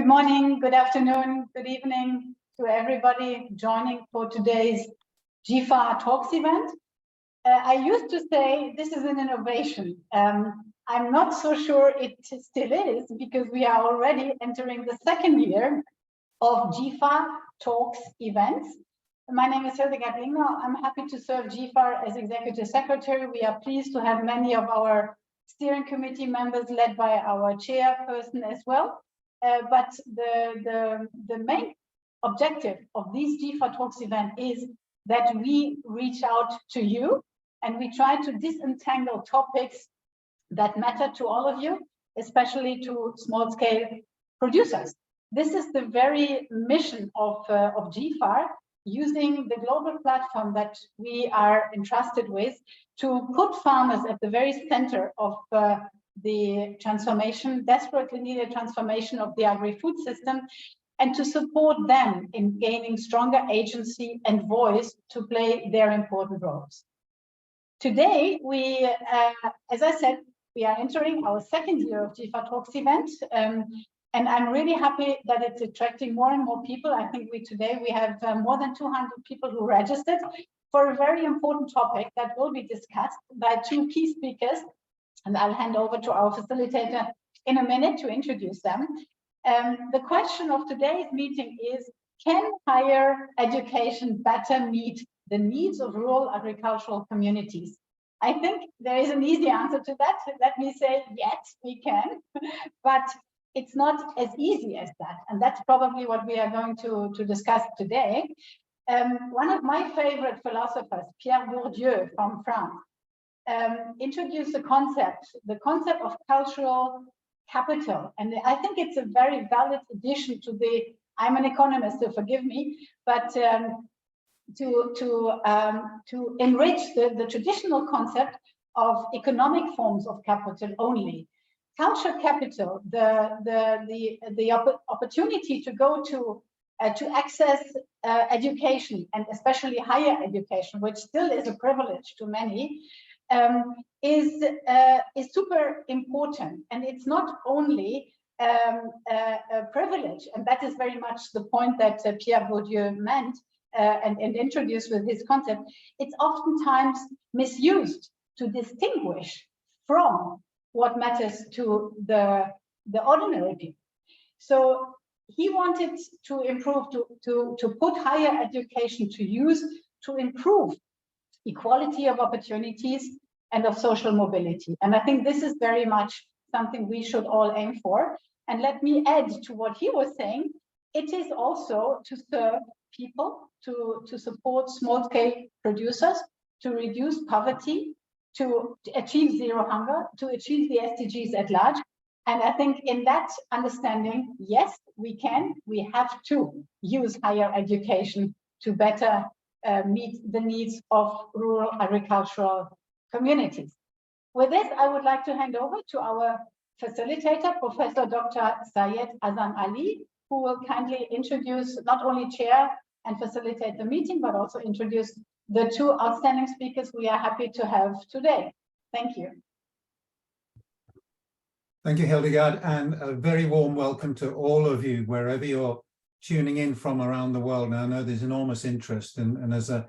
Good morning, good afternoon, good evening to everybody joining for today's GFAR Talks event. I used to say this is an innovation. I'm not so sure it still is, because we are already entering the second year of GFAR Talks events. My name is Hildegard Lingner. I'm happy to serve GFAR as Executive Secretary. We are pleased to have many of our steering committee members led by our chairperson as well. But the main objective of this GFAR Talks event is that we reach out to you and we try to disentangle topics that matter to all of you, especially to small-scale producers. This is the very mission of GFAR, using the global platform that we are entrusted with to put farmers at the very center of the transformation, desperately needed transformation of the agri-food system, and to support them in gaining stronger agency and voice to play their important roles. Today, we, as I said, we are entering our second year of GFAR Talks event, and I'm really happy that it's attracting more and more people. I think today we have more than 200 people who registered for a very important topic that will be discussed by two key speakers. And I'll hand over to our facilitator in a minute to introduce them. The question of today's meeting is, can higher education better meet the needs of rural agricultural communities? I think there is an easy answer to that. Let me say, yes, we can, but it's not as easy as that. And that's probably what we are going to discuss today. One of my favorite philosophers, Pierre Bourdieu from France, introduced the concept of cultural capital. And I think it's a very valid addition to I'm an economist, so forgive me, but to enrich the traditional concept of economic forms of capital only. Culture capital, the opportunity to go to access education, and especially higher education, which still is a privilege to many, is super important. And it's not only a privilege, and that is very much the point that Pierre Bourdieu meant and introduced with his concept. It's oftentimes misused to distinguish from what matters to the ordinary people. So he wanted to improve, to put higher education to use to improve equality of opportunities and of social mobility. And I think this is very much something we should all aim for. And let me add to what he was saying, it is also to serve people, to support small-scale producers, to reduce poverty, to achieve zero hunger, to achieve the SDGs at large. And I think in that understanding, yes, we have to use higher education to better meet the needs of rural agricultural communities. With this, I would like to hand over to our facilitator, Professor Dr. Syed Azam Ali, who will kindly introduce, not only chair and facilitate the meeting, but also introduce the two outstanding speakers we are happy to have today. Thank you. Thank you, Hildegard, and a very warm welcome to all of you, wherever you're tuning in from around the world. Now, I know there's enormous interest, and as a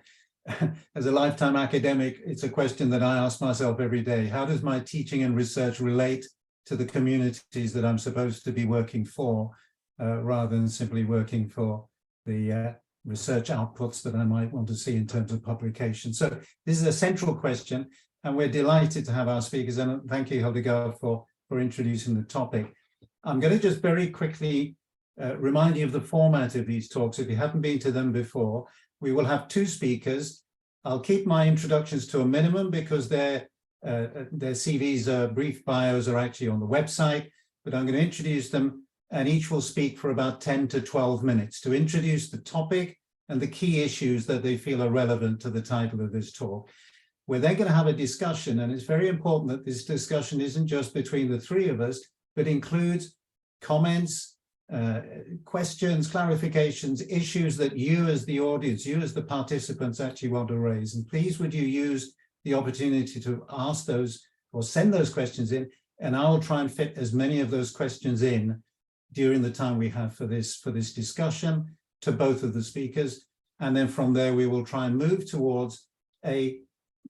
lifetime academic, it's a question that I ask myself every day. How does my teaching and research relate to the communities that I'm supposed to be working for, rather than simply working for the research outputs that I might want to see in terms of publication? So this is a central question, and we're delighted to have our speakers. And thank you, Hildegard, for introducing the topic. I'm going to just very quickly remind you of the format of these talks. If you haven't been to them before, we will have two speakers. I'll keep my introductions to a minimum because their CVs, brief bios, are actually on the website, but I'm going to introduce them, and each will speak for about 10 to 12 minutes to introduce the topic and the key issues that they feel are relevant to the title of this talk. We're then going to have a discussion, and it's very important that this discussion isn't just between the three of us, but includes comments, questions, clarifications, issues that you as the audience, you as the participants actually want to raise. And please would you use the opportunity to ask those or send those questions in, and I will try and fit as many of those questions in during the time we have for this discussion to both of the speakers. And then from there, we will try and move towards a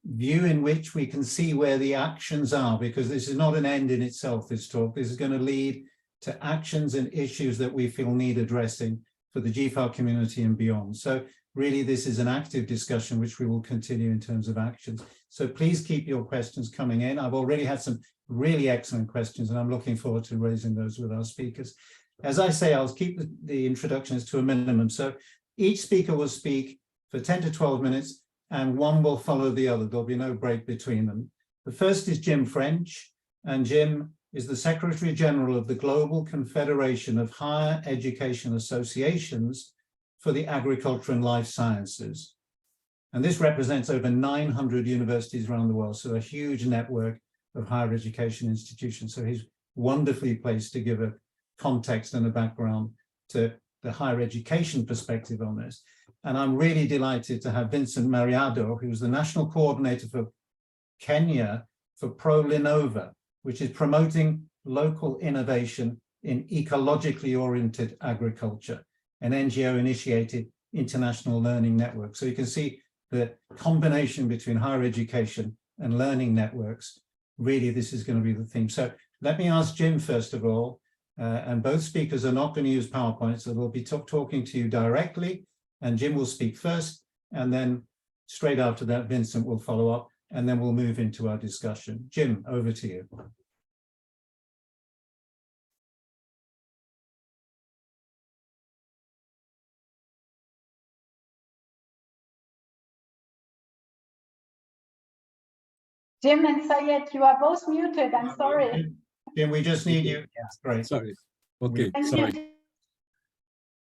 view in which we can see where the actions are, because this is not an end in itself, this talk. This is going to lead to actions and issues that we feel need addressing for the GFAR community and beyond. So really, this is an active discussion, which we will continue in terms of actions. So please keep your questions coming in. I've already had some really excellent questions, and I'm looking forward to raising those with our speakers. As I say, I'll keep the introductions to a minimum. So each speaker will speak for 10 to 12 minutes, and one will follow the other. There'll be no break between them. The first is Jim French, and Jim is the Secretary General of the Global Confederation of Higher Education Associations for the Agriculture and Life Sciences. And this represents over 900 universities around the world, so a huge network of higher education institutions. So he's wonderfully placed to give a context and a background to the higher education perspective on this. And I'm really delighted to have Vincent Mariadho, who's the National Coordinator for Kenya for Prolinnova, which is promoting local innovation in ecologically oriented agriculture, an NGO-initiated international learning network. So you can see the combination between higher education and learning networks. Really, this is going to be the theme. So let me ask Jim, first of all, and both speakers are not going to use PowerPoint, so they'll be talking to you directly, and Jim will speak first, and then straight after that, Vincent will follow up, and then we'll move into our discussion. Jim, over to you. Jim and Syed, you are both muted. I'm sorry. Jim, we just need you. Yes, great. Sorry. Okay, Thank sorry. you.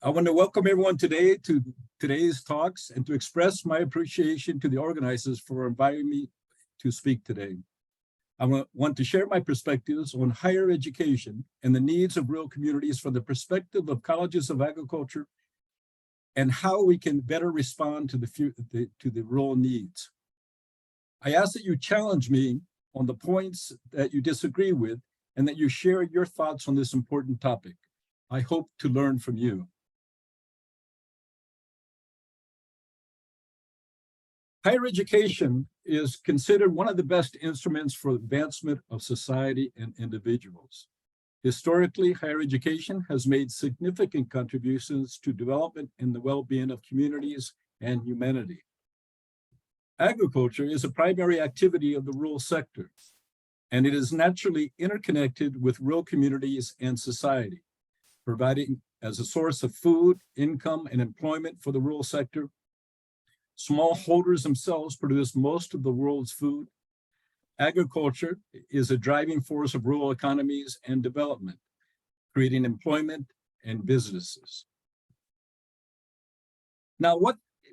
I want to welcome everyone today to today's talks and to express my appreciation to the organizers for inviting me to speak today. I want to share my perspectives on higher education and the needs of rural communities from the perspective of colleges of agriculture and how we can better respond to the rural needs. I ask that you challenge me on the points that you disagree with and that you share your thoughts on this important topic. I hope to learn from you. Higher education is considered one of the best instruments for advancement of society and individuals. Historically, higher education has made significant contributions to development and the well-being of communities and humanity. Agriculture is a primary activity of the rural sector, and it is naturally interconnected with rural communities and society, providing as a source of food, income, and employment for the rural sector. Smallholders themselves produce most of the world's food. Agriculture is a driving force of rural economies and development, creating employment and businesses. Now,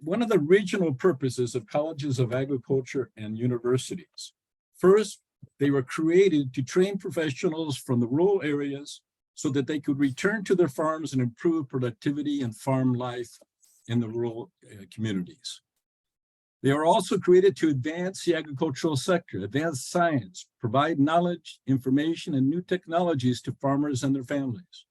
one of the regional purposes of colleges of agriculture and universities. First, they were created to train professionals from the rural areas so that they could return to their farms and improve productivity and farm life in the rural communities. They are also created to advance the agricultural sector, advance science, provide knowledge, information, and new technologies to farmers and their families.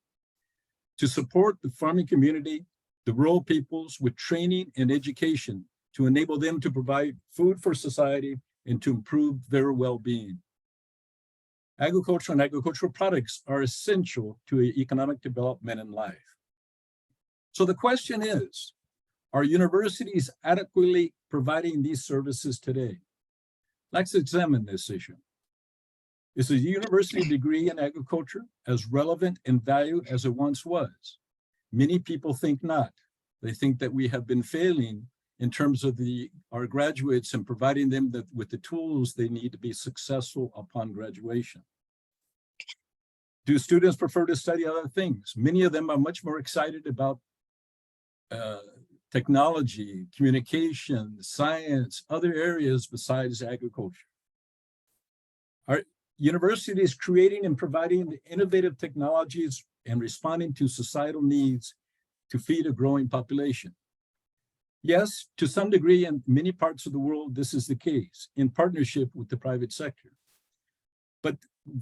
To support the farming community, the rural peoples with training and education to enable them to provide food for society and to improve their well-being. Agriculture and agricultural products are essential to economic development in life. So the question is, are universities adequately providing these services today? Let's examine this issue. Is a university degree in agriculture as relevant in value as it once was? Many people think not. They think that we have been failing in terms of our graduates and providing them with the tools they need to be successful upon graduation. Do students prefer to study other things? Many of them are much more excited about technology, communication, science, other areas besides agriculture. Are universities creating and providing the innovative technologies and responding to societal needs to feed a growing population? Yes, to some degree in many parts of the world, this is the case, in partnership with the private sector. But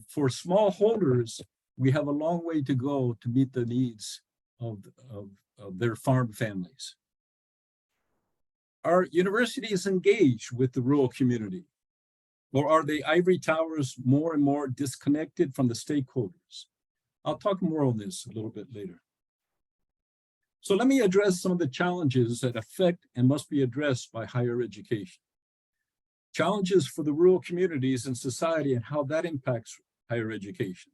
for smallholders, we have a long way to go to meet the needs of their farm families. Are universities engaged with the rural community? Or are the ivory towers more and more disconnected from the stakeholders? I'll talk more on this a little bit later. So let me address some of the challenges that affect and must be addressed by higher education. Challenges for the rural communities and society and how that impacts higher education.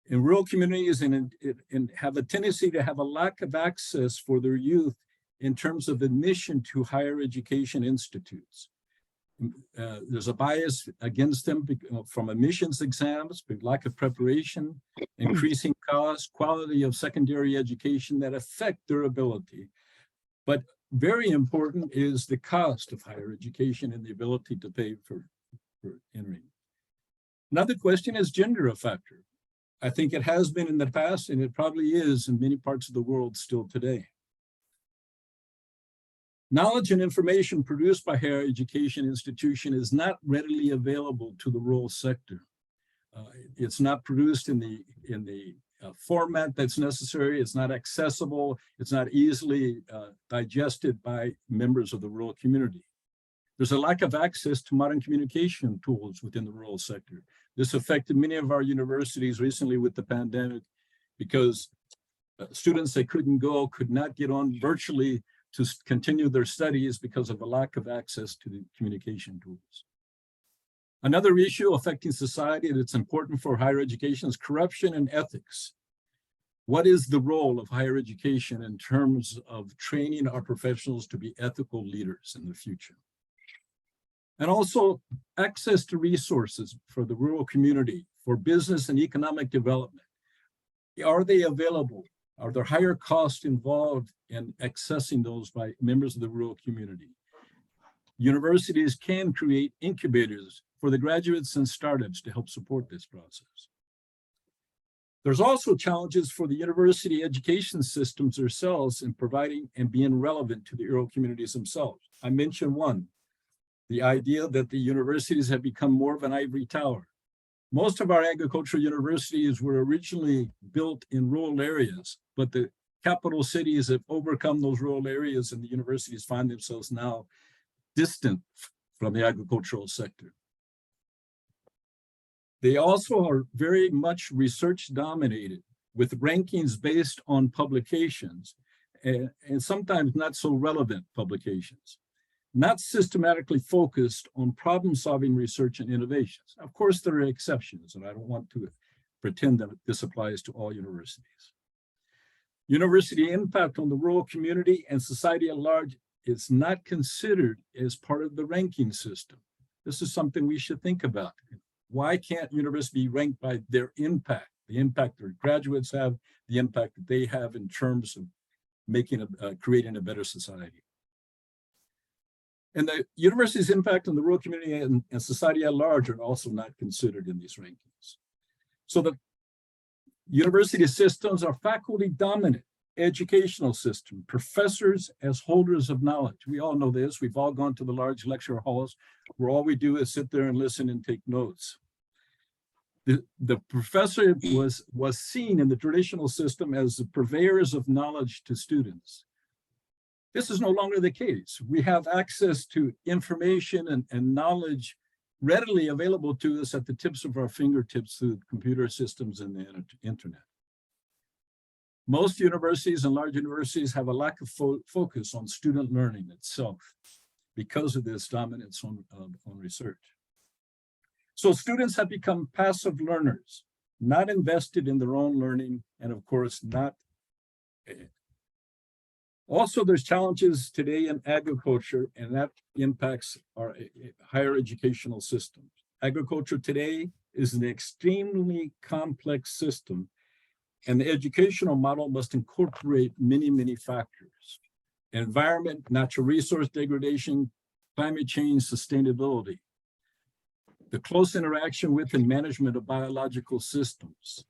In rural communities and have a tendency to have a lack of access for their youth in terms of admission to higher education institutes. There's a bias against them from admissions exams, lack of preparation, increasing costs, quality of secondary education that affect their ability. But very important is the cost of higher education and the ability to pay for entering. Another question is gender a factor? I think it has been in the past, and it probably is in many parts of the world still today. Knowledge and information produced by higher education institution is not readily available to the rural sector. It's not produced in the format that's necessary. It's not accessible. It's not easily digested by members of the rural community. There's a lack of access to modern communication tools within the rural sector. This affected many of our universities recently with the pandemic because students that couldn't go could not get on virtually to continue their studies because of a lack of access to the communication tools. Another issue affecting society that's important for higher education is corruption and ethics. What is the role of higher education in terms of training our professionals to be ethical leaders in the future? And also access to resources for the rural community, for business and economic development. Are they available? Are there higher costs involved in accessing those by members of the rural community? Universities can create incubators for the graduates and startups to help support this process. There's also challenges for the university education systems themselves in providing and being relevant to the rural communities themselves. I mentioned one, the idea that the universities have become more of an ivory tower. Most of our agricultural universities were originally built in rural areas, but the capital cities have overcome those rural areas and the universities find themselves now distant from the agricultural sector. They also are very much research dominated with rankings based on publications and sometimes not so relevant publications, not systematically focused on problem-solving research and innovations. Of course, there are exceptions, and I don't want to pretend that this applies to all universities. University impact on the rural community and society at large is not considered as part of the ranking system. This is something we should think about. Why can't universities be ranked by their impact, the impact their graduates have, the impact that they have in terms of creating a better society? And the university's impact on the rural community and society at large are also not considered in these rankings. So the university systems are faculty dominant educational system, professors as holders of knowledge. We all know this. We've all gone to the large lecture halls where all we do is sit there and listen and take notes. The professor was seen in the traditional system as the purveyors of knowledge to students. This is no longer the case. We have access to information and knowledge readily available to us at the tips of our fingertips through computer systems and the internet. Most universities and large universities have a lack of focus on student learning itself because of this dominance on research. So students have become passive learners, not invested in their own learning, and of course, not. Also, there's challenges today in agriculture, and that impacts our higher educational systems. Agriculture today is an extremely complex system, and the educational model must incorporate many, many factors: environment, natural resource degradation, climate change, sustainability, the close interaction with and management of biological systems.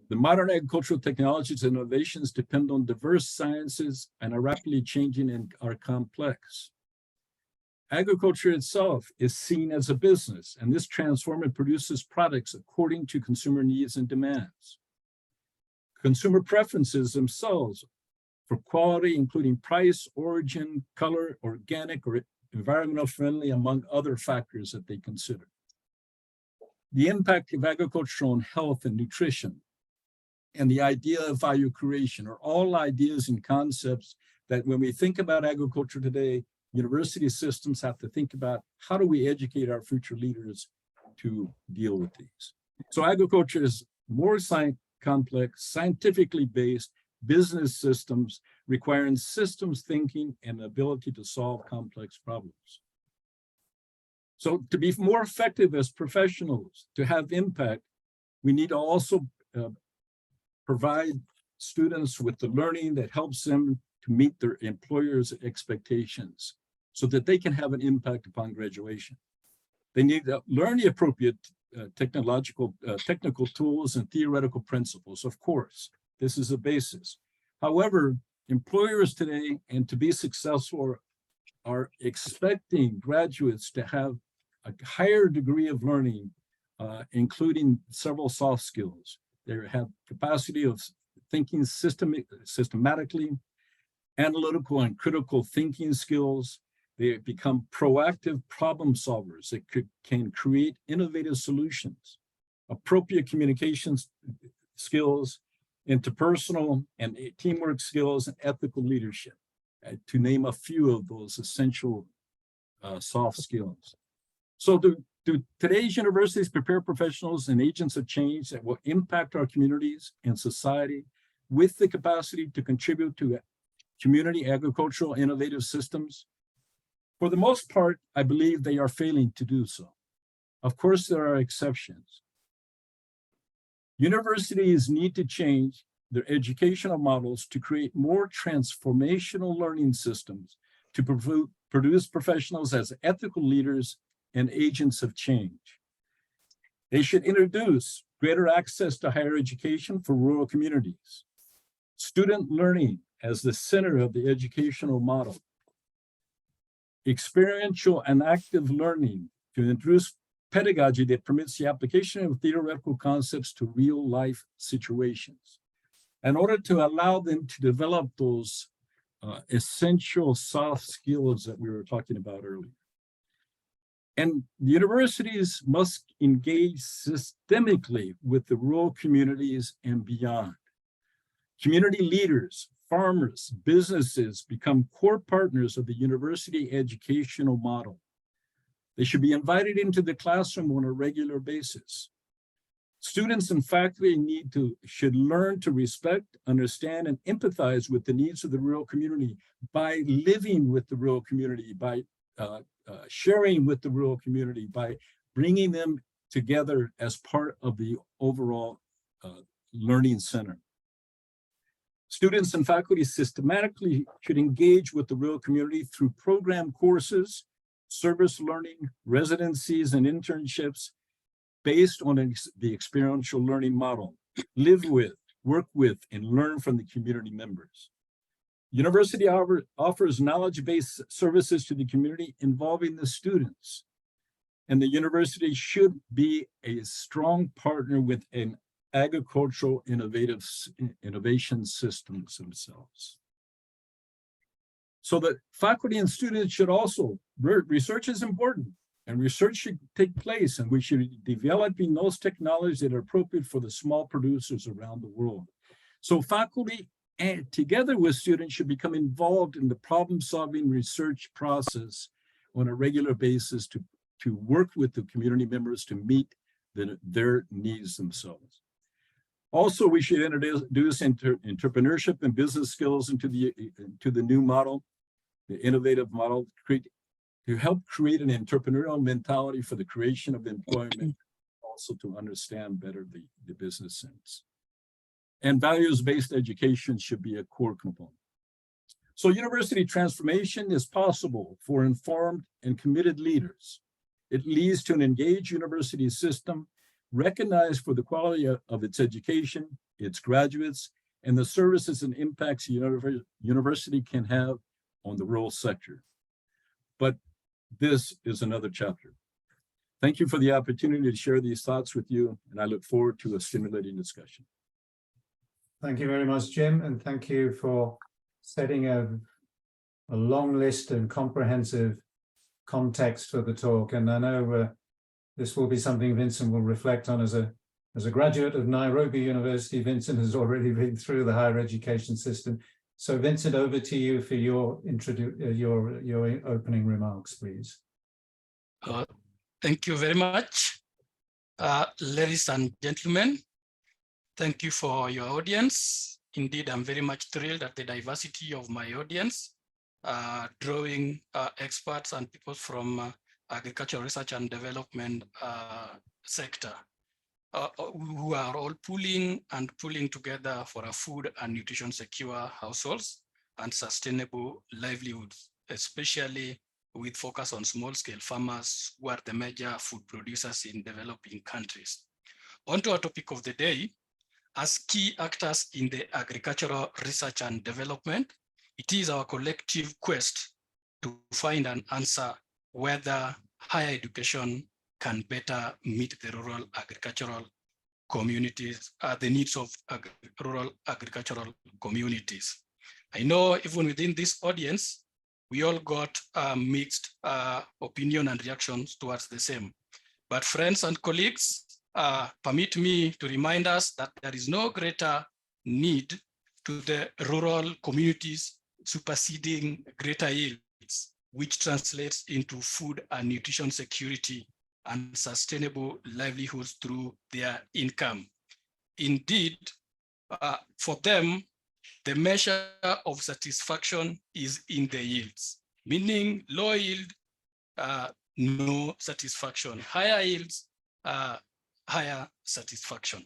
The modern agricultural technologies and innovations depend on diverse sciences and are rapidly changing and are complex. Agriculture itself is seen as a business, and this transforms and produces products according to consumer needs and demands. Consumer preferences themselves for quality, including price, origin, color, organic, or environmental friendly, among other factors that they consider. The impact of agriculture on health and nutrition and the idea of value creation are all ideas and concepts that when we think about agriculture today, university systems have to think about how do we educate our future leaders to deal with these. So agriculture is more complex, scientifically based business systems requiring systems thinking and ability to solve complex problems. So to be more effective as professionals, to have impact, we need to also provide students with the learning that helps them to meet their employers' expectations so that they can have an impact upon graduation. They need to learn the appropriate technical tools and theoretical principles, of course. This is a basis. However, employers today, and to be successful, are expecting graduates to have a higher degree of learning, including several soft skills. They have capacity of thinking systematically, analytical and critical thinking skills. They become proactive problem solvers that can create innovative solutions, appropriate communications skills, interpersonal and teamwork skills, and ethical leadership, to name a few of those essential soft skills. So do today's universities prepare professionals and agents of change that will impact our communities and society with the capacity to contribute to community agricultural innovative systems? For the most part, I believe they are failing to do so. Of course, there are exceptions. Universities need to change their educational models to create more transformational learning systems to produce professionals as ethical leaders and agents of change. They should introduce greater access to higher education for rural communities, student learning as the center of the educational model, experiential and active learning to introduce pedagogy that permits the application of theoretical concepts to real-life situations in order to allow them to develop those essential soft skills that we were talking about earlier. And the universities must engage systemically with the rural communities and beyond. Community leaders, farmers, businesses become core partners of the university educational model. They should be invited into the classroom on a regular basis. Students and faculty should learn to respect, understand, and empathize with the needs of the rural community by living with the rural community, by sharing with the rural community, by bringing them together as part of the overall learning center. Students and faculty systematically should engage with the rural community through program courses, service learning, residencies, and internships based on the experiential learning model. Live with, work with, and learn from the community members. University offers knowledge-based services to the community involving the students. And the university should be a strong partner with an agricultural innovation systems themselves. So that faculty and students should also, research is important, and research should take place, and we should be developing those technologies that are appropriate for the small producers around the world. So faculty, and together with students, should become involved in the problem-solving research process on a regular basis to work with the community members to meet their needs themselves. Also, we should introduce entrepreneurship and business skills into the new model, the innovative model, to help create an entrepreneurial mentality for the creation of employment, also to understand better the business sense. And values-based education should be a core component. So university transformation is possible for informed and committed leaders. It leads to an engaged university system recognized for the quality of its education, its graduates, and the services and impacts the university can have on the rural sector. But this is another chapter. Thank you for the opportunity to share these thoughts with you, and I look forward to a stimulating discussion. Thank you very much, Jim, and thank you for setting a long list and comprehensive context for the talk. And I know this will be something Vincent will reflect on as a graduate of Nairobi University. Vincent has already been through the higher education system. So Vincent, over to you for your opening remarks, please. Thank you very much. Ladies and gentlemen, thank you for your audience. Indeed, I'm very much thrilled at the diversity of my audience, drawing experts and people from agricultural research and development sector, who are all pulling together for a food and nutrition secure households and sustainable livelihoods, especially with focus on small-scale farmers who are the major food producers in developing countries. On to our topic of the day. As key actors in the agricultural research and development, it is our collective quest to find an answer whether higher education can better meet the rural agricultural communities, the needs of rural agricultural communities. I know even within this audience, we all got mixed opinion and reactions towards the same. But friends and colleagues, permit me to remind us that there is no greater need to the rural communities superseding greater yields, which translates into food and nutrition security and sustainable livelihoods through their income. Indeed, for them, the measure of satisfaction is in the yields, meaning low yield, no satisfaction, higher yields, higher satisfaction.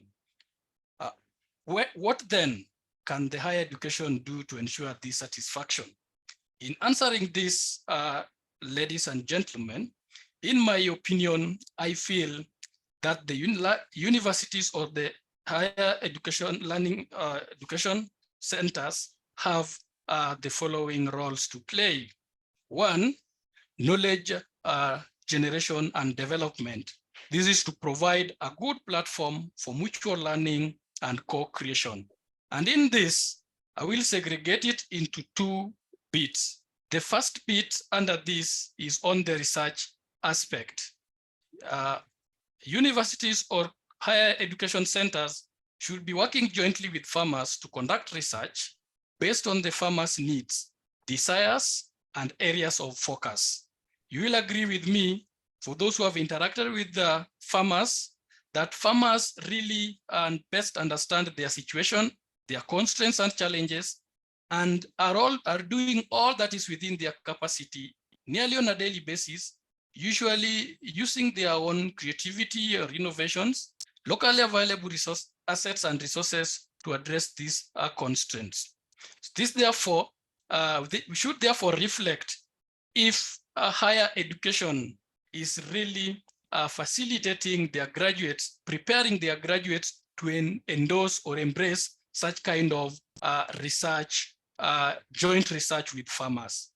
What then can the higher education do to ensure this satisfaction? In answering this, ladies and gentlemen, in my opinion, I feel that the universities or the higher education education centers have the following roles to play. One, knowledge generation and development. This is to provide a good platform for mutual learning and co-creation. And in this, I will segregate it into two bits. The first bit under this is on the research aspect. Universities or higher education centers should be working jointly with farmers to conduct research based on the farmers' needs, desires, and areas of focus. You will agree with me, for those who have interacted with the farmers, that farmers really best understand their situation, their constraints and challenges, and are doing all that is within their capacity nearly on a daily basis, usually using their own creativity or innovations, locally available assets and resources to address these constraints. This therefore, we should therefore reflect if higher education is really facilitating their graduates, preparing their graduates to endorse or embrace such kind of research, joint research with farmers.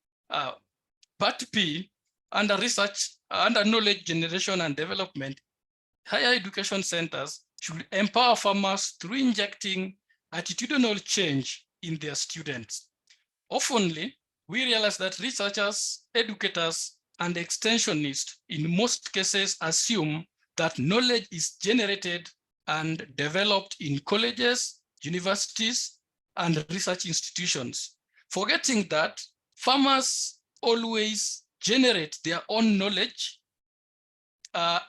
Part B, under research, under knowledge generation and development, higher education centers should empower farmers through injecting attitudinal change in their students. Oftenly, we realize that researchers, educators, and extensionists in most cases assume that knowledge is generated and developed in colleges, universities, and research institutions, forgetting that farmers always generate their own knowledge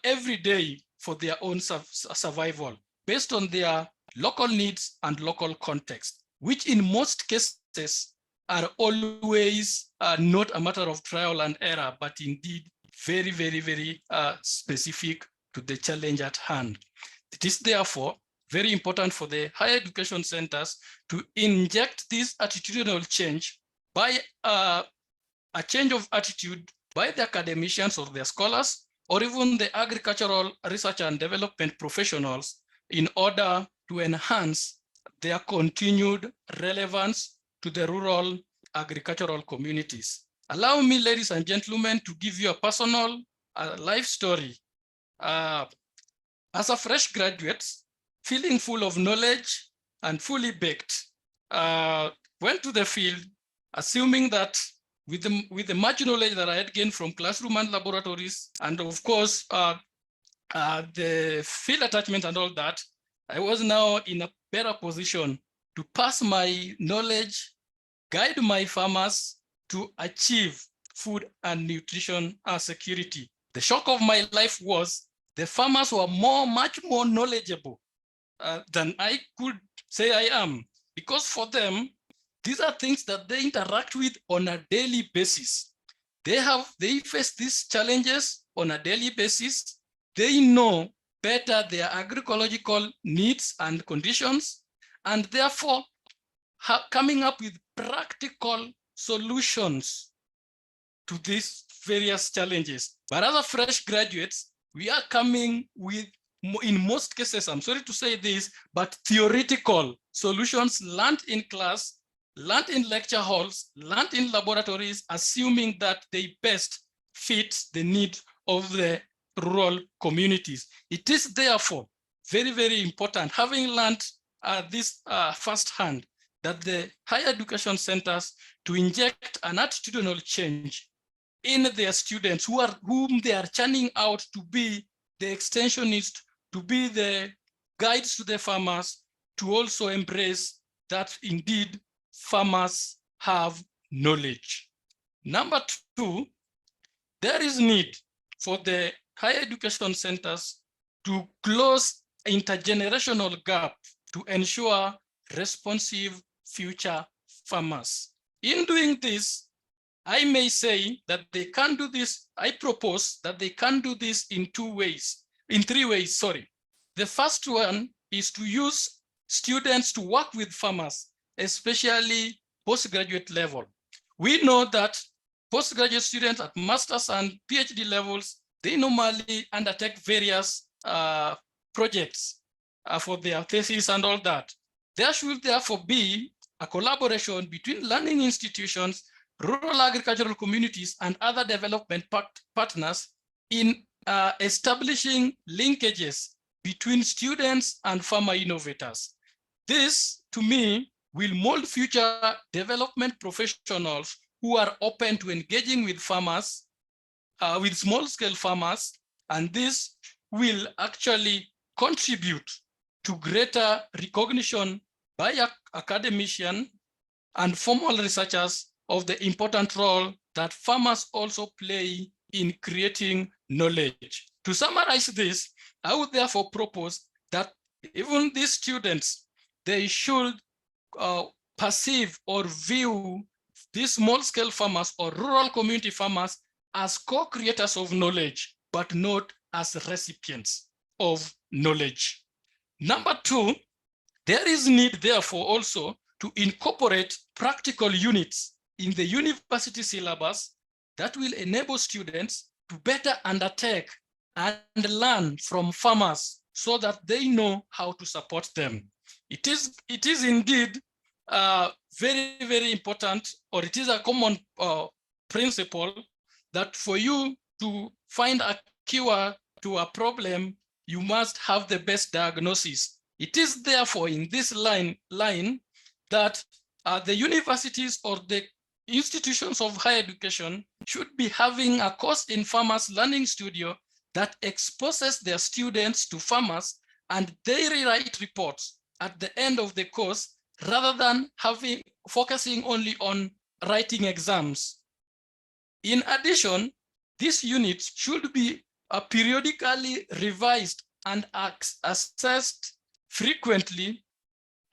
every day for their own survival based on their local needs and local context, which in most cases are always not a matter of trial and error, but indeed very, very, very specific to the challenge at hand. It is therefore very important for the higher education centers to inject this attitudinal change by a change of attitude by the academicians or their scholars, or even the agricultural research and development professionals, in order to enhance their continued relevance to the rural agricultural communities. Allow me, ladies and gentlemen, to give you a personal life story. As a fresh graduate, feeling full of knowledge and fully baked, went to the field, assuming that with the much knowledge that I had gained from classroom and laboratories, and of course, the field attachment and all that, I was now in a better position to pass my knowledge, guide my farmers to achieve food and nutrition security. The shock of my life was the farmers were much more knowledgeable than I could say I am, because for them, these are things that they interact with on a daily basis. They face these challenges on a daily basis. They know better their agroecological needs and conditions, and therefore coming up with practical solutions to these various challenges. But as a fresh graduates, we are coming with, in most cases, I'm sorry to say this, but theoretical solutions learned in class, learned in lecture halls, learned in laboratories, assuming that they best fit the need of the rural communities. It is therefore very, very important, having learned this firsthand, that the higher education centers to inject an attitudinal change in their students whom they are churning out to be the extensionists, to be the guides to the farmers, to also embrace that indeed farmers have knowledge. Number two, there is need for the higher education centers to close intergenerational gap to ensure responsive future farmers. In doing this, I may say that they can do this. I propose that they can do this in three ways, sorry. The first one is to use students to work with farmers, especially postgraduate level. We know that postgraduate students at master's and PhD levels, they normally undertake various projects for their thesis and all that. There should therefore be a collaboration between learning institutions, rural agricultural communities, and other development partners in establishing linkages between students and farmer innovators. This, to me, will mold future development professionals who are open to engaging with farmers, with small-scale farmers, and this will actually contribute to greater recognition by academicians and formal researchers of the important role that farmers also play in creating knowledge. To summarize this, I would therefore propose that even these students, they should perceive or view these small-scale farmers or rural community farmers as co-creators of knowledge, but not as recipients of knowledge. Number two, there is need, therefore, also to incorporate practical units in the university syllabus that will enable students to better undertake and learn from farmers so that they know how to support them. It is indeed very, very important, or it is a common principle that for you to find a cure to a problem, you must have the best diagnosis. It is therefore in this line that the universities or the institutions of higher education should be having a course in farmers learning studio that exposes their students to farmers, and they rewrite reports at the end of the course rather than focusing only on writing exams. In addition, these units should be periodically revised and assessed frequently,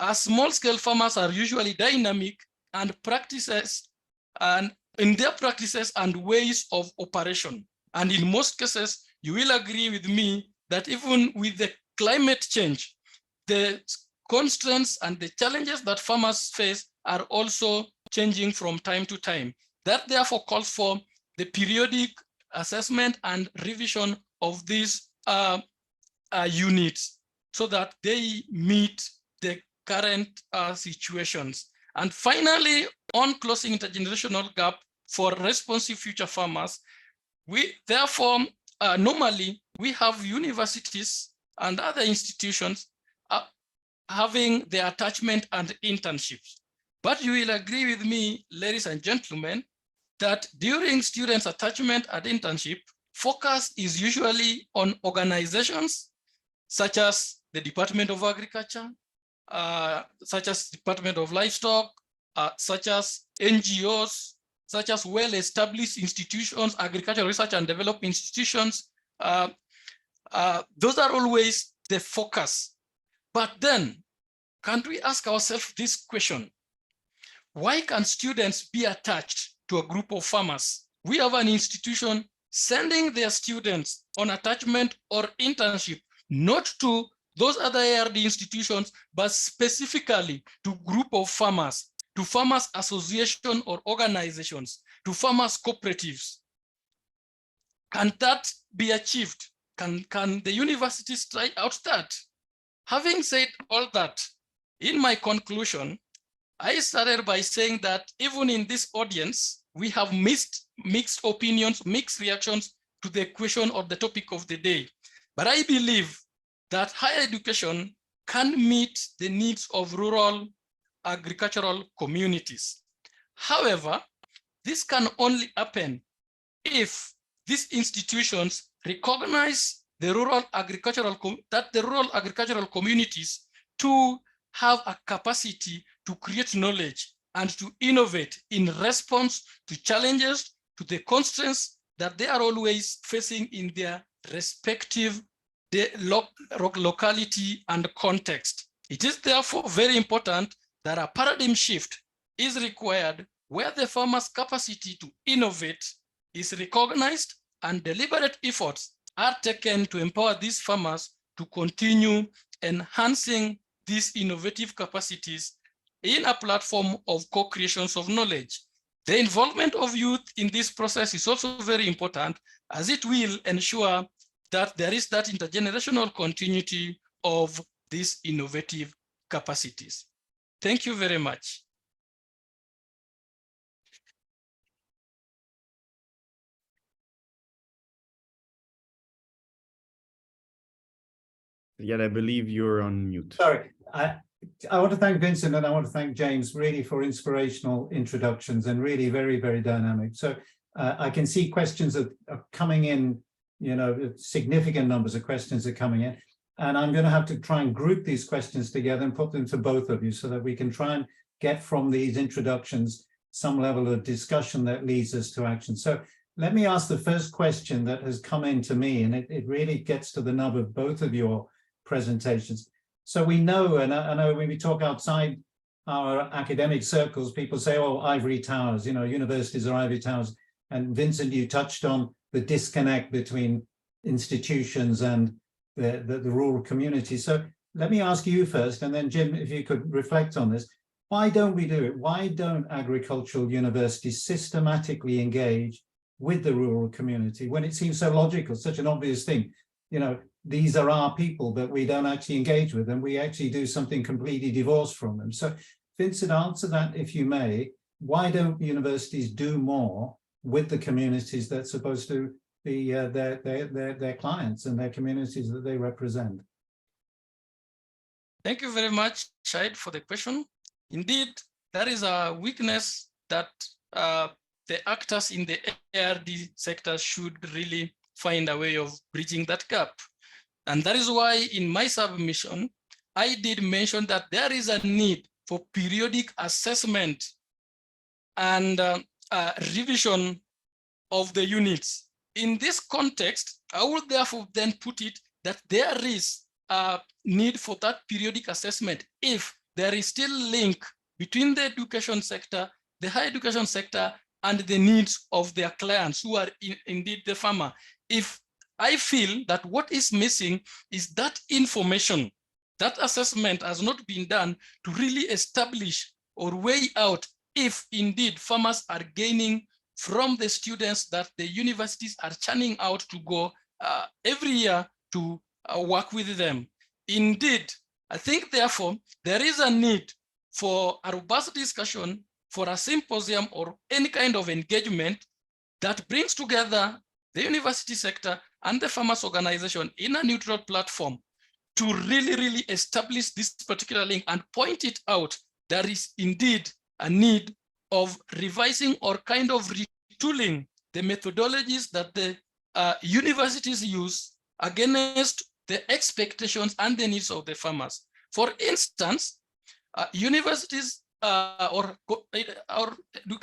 as small-scale farmers are usually dynamic and in their practices and ways of operation. And in most cases, you will agree with me that even with the climate change, the constraints and the challenges that farmers face are also changing from time to time. That therefore calls for the periodic assessment and revision of these units so that they meet the current situations. And finally, on closing intergenerational gap, for responsive future farmers. Therefore, normally we have universities and other institutions having the attachment and internships. But you will agree with me, ladies and gentlemen, that during students' attachment and internship, focus is usually on organizations such as the Department of Agriculture, such as Department of Livestock, such as NGOs, such as well-established institutions, agricultural research and development institutions. Those are always the focus. But then, can't we ask ourselves this question? Why can students be attached to a group of farmers? We have an institution sending their students on attachment or internship, not to those other ARD institutions, but specifically to group of farmers, to farmers association or organizations, to farmers cooperatives. Can that be achieved? Can the universities try out that? Having said all that, in my conclusion, I started by saying that even in this audience, we have mixed opinions, mixed reactions to the question or the topic of the day. But I believe that higher education can meet the needs of rural agricultural communities. However, this can only happen if these institutions recognize the rural agricultural communities to have a capacity to create knowledge and to innovate in response to challenges, to the constraints that they are always facing in their respective locality and context. It is therefore very important that a paradigm shift is required where the farmer's capacity to innovate is recognized and deliberate efforts are taken to empower these farmers to continue enhancing these innovative capacities in a platform of co-creations of knowledge. The involvement of youth in this process is also very important, as it will ensure that there is that intergenerational continuity of these innovative capacities. Thank you very much. Yeah, I believe you're on mute. Sorry, I want to thank Vincent and I want to thank James really for inspirational introductions and really very, very dynamic. So I can see questions are coming in, you know, significant numbers of questions are coming in. And I'm going to have to try and group these questions together and put them to both of you so that we can try and get from these introductions some level of discussion that leads us to action. So let me ask the first question that has come in to me, and it really gets to the nub of both of your presentations. So we know, and I know when we talk outside our academic circles, people say, oh, ivory towers, you know, universities are ivory towers. And Vincent, you touched on the disconnect between institutions and the rural community. So let me ask you first, and then Jim, if you could reflect on this. Why don't we do it? Why don't agricultural universities systematically engage with the rural community when it seems so logical, such an obvious thing? You know, these are our people that we don't actually engage with, and we actually do something completely divorced from them. So Vincent, answer that if you may. Why don't universities do more with the communities that's supposed to be their clients and their communities that they represent? Thank you very much, Shahid, for the question. Indeed, that is a weakness that the actors in the ARD sector should really find a way of bridging that gap. And that is why in my submission, I did mention that there is a need for periodic assessment and revision of the units. In this context, I would therefore then put it that there is a need for that periodic assessment if there is still a link between the education sector, the higher education sector, and the needs of their clients who are indeed the farmer. If I feel that what is missing is that information, that assessment has not been done to really establish or weigh out if indeed farmers are gaining from the students that the universities are churning out to go every year to work with them. Indeed, I think therefore there is a need for a robust discussion for a symposium or any kind of engagement that brings together the university sector and the farmers organization in a neutral platform to really establish this particular link and point it out. There is indeed a need of revising or kind of retooling the methodologies that the universities use against the expectations and the needs of the farmers. For instance, universities or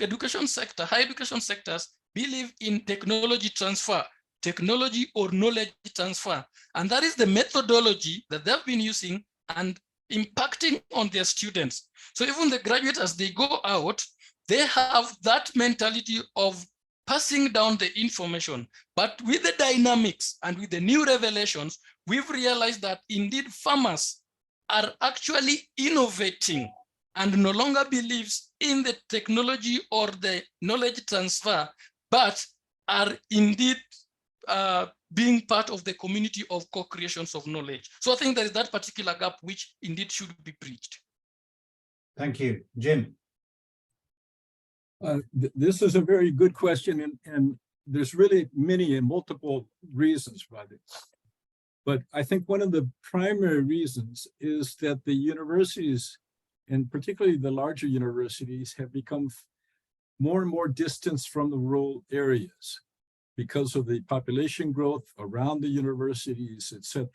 education sector, higher education sectors believe in technology transfer, technology or knowledge transfer. And that is the methodology that they've been using and impacting on their students. So even the graduates, as they go out, they have that mentality of passing down the information. But with the dynamics and with the new revelations, we've realized that indeed farmers are actually innovating and no longer believes in the technology or the knowledge transfer, but are indeed being part of the community of co-creations of knowledge. So I think there is that particular gap which indeed should be bridged. Thank you. Jim. This is a very good question, and there's really many and multiple reasons why this. But I think one of the primary reasons is that the universities, and particularly the larger universities, have become more and more distanced from the rural areas because of the population growth around the universities, etc.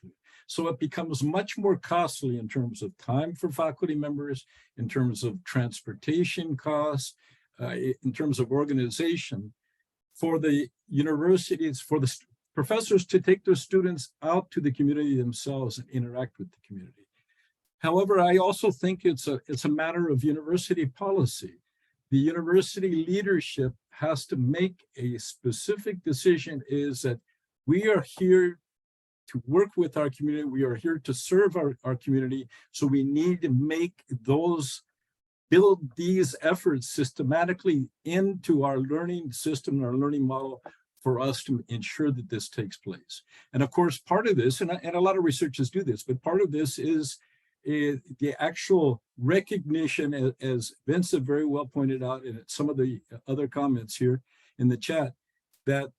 So it becomes much more costly in terms of time for faculty members, in terms of transportation costs, in terms of organization, for the universities, for the professors to take their students out to the community themselves and interact with the community. However, I also think it's a matter of university policy. The university leadership has to make a specific decision, is that we are here to work with our community. We are here to serve our community. So we need to build these efforts systematically into our learning system and our learning model for us to ensure that this takes place. And of course, part of this, and a lot of researchers do this, but part of this is the actual recognition, as Vincent very well pointed out in some of the other comments here in the chat, that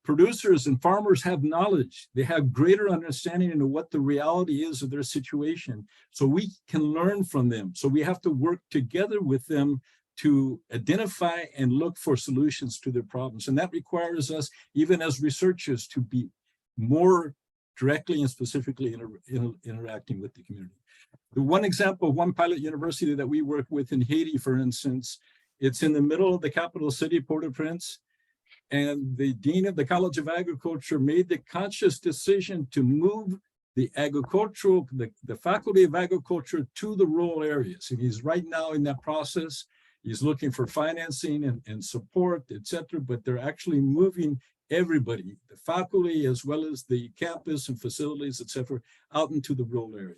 producers and farmers have knowledge. They have greater understanding of what the reality is of their situation. So we can learn from them. So we have to work together with them to identify and look for solutions to their problems. And that requires us, even as researchers, to be more directly and specifically interacting with the community. The one example, one pilot university that we work with in Haiti, for instance, it's in the middle of the capital city, Port-au-Prince, and the dean of the College of Agriculture made the conscious decision to move the faculty of agriculture to the rural areas. And he's right now in that process. He's looking for financing and support, etc. But they're actually moving everybody, the faculty as well as the campus and facilities, etc., out into the rural area.